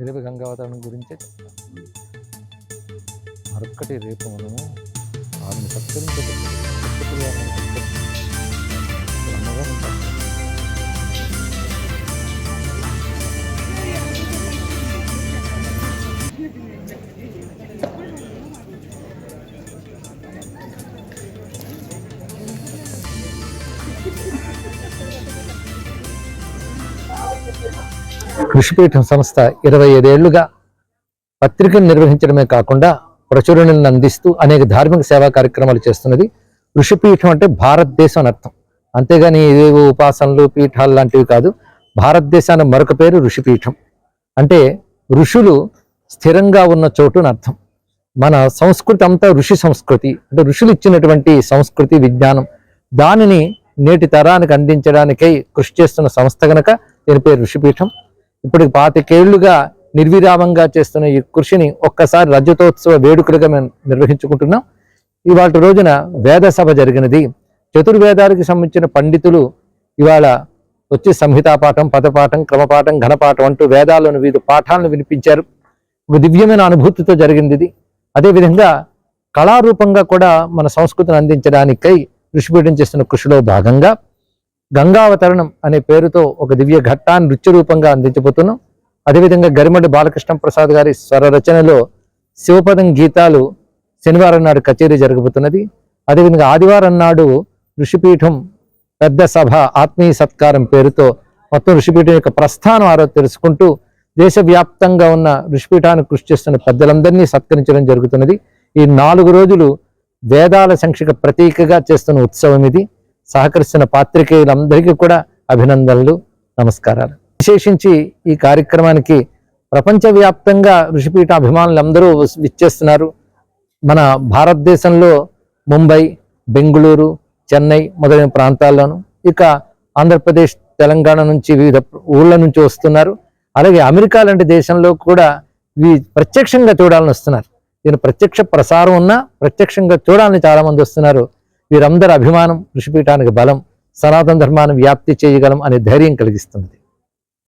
తెలుగు గంగావతరణం గురించే చెప్తాను. మరొక్కటి రేపు మనము ఆమెను సత్కరించేటప్పుడు అమ్మగా ఉంటాం. ఋషిపీఠం సంస్థ 25 ఏళ్లుగా పత్రికను నిర్వహించడమే కాకుండా ప్రచురణలను అందిస్తూ అనేక ధార్మిక సేవా కార్యక్రమాలు చేస్తున్నది. ఋషిపీఠం అంటే భారతదేశం అని అర్థం, అంతేగాని ఏవేవో ఉపాసనలు పీఠాలు లాంటివి కాదు. భారతదేశానికి మరొక పేరు ఋషిపీఠం. అంటే ఋషులు స్థిరంగా ఉన్న చోటు అని అర్థం. మన సంస్కృతి అంతా ఋషి సంస్కృతి, అంటే ఋషులు ఇచ్చినటువంటి సంస్కృతి విజ్ఞానం, దానిని నేటి తరానికి అందించడానికై కృషి చేస్తున్న సంస్థ గనక దీని పేరు ఋషిపీఠం. ఇప్పుడు 25 ఏళ్లుగా నిర్విరామంగా చేస్తున్న ఈ కృషిని ఒక్కసారి రజతోత్సవ వేడుకలుగా మేము నిర్వహించుకుంటున్నాం. ఇవాళ రోజున వేద సభ జరిగినది. చతుర్వేదాలకు సంబంధించిన పండితులు ఇవాళ వచ్చి సంహితాపాఠం, పదపాఠం, క్రమపాఠం, ఘనపాఠం అంటూ వేదాలను వివిధ పాఠాలను వినిపించారు. ఒక దివ్యమైన అనుభూతితో జరిగింది ఇది. అదేవిధంగా కళారూపంగా కూడా మన సంస్కృతిని అందించడానికై ఋషిపీఠం చేస్తున్న కృషిలో భాగంగా గంగావతరణం అనే పేరుతో ఒక దివ్య ఘట్టాన్ని నృత్య రూపంగా అందించబోతున్నాం. అదేవిధంగా గరిమడి బాలకృష్ణ ప్రసాద్ గారి స్వర రచనలో శివపదం గీతాలు శనివారం నాడు కచేరీ జరగబోతున్నది. అదేవిధంగా ఆదివారం నాడు ఋషిపీఠం పెద్ద సభ ఆత్మీయ సత్కారం పేరుతో మొత్తం ఋషిపీఠం యొక్క ప్రస్థానం ఆరో తెలుసుకుంటూ దేశవ్యాప్తంగా ఉన్న ఋషిపీఠాన్ని కృషి చేస్తున్న పెద్దలందరినీ సత్కరించడం జరుగుతున్నది. ఈ 4 రోజులు వేదాల సంక్షిక ప్రతీకగా చేస్తున్న ఉత్సవం ఇది. సహకరిస్తున్న పాత్రికేయులందరికీ కూడా అభినందనలు, నమస్కారాలు. విశేషించి ఈ కార్యక్రమానికి ప్రపంచవ్యాప్తంగా ఋషిపీఠ అభిమానులందరూ విచ్చేస్తున్నారు. మన భారతదేశంలో ముంబై, బెంగళూరు, చెన్నై మొదలైన ప్రాంతాల్లోనూ, ఇక ఆంధ్రప్రదేశ్, తెలంగాణ నుంచి వివిధ ఊళ్ళ నుంచి వస్తున్నారు. అలాగే అమెరికా లాంటి దేశంలో కూడా ప్రత్యక్షంగా చూడాలని వస్తున్నారు. దీని ప్రత్యక్ష ప్రసారం ఉన్నా ప్రత్యక్షంగా చూడాలని చాలామంది వస్తున్నారు. వీరందరి అభిమానం ఋషిపీఠానికి బలం, సనాతన ధర్మాన్ని వ్యాప్తి చేయగలం అనే ధైర్యం కలిగిస్తుంది.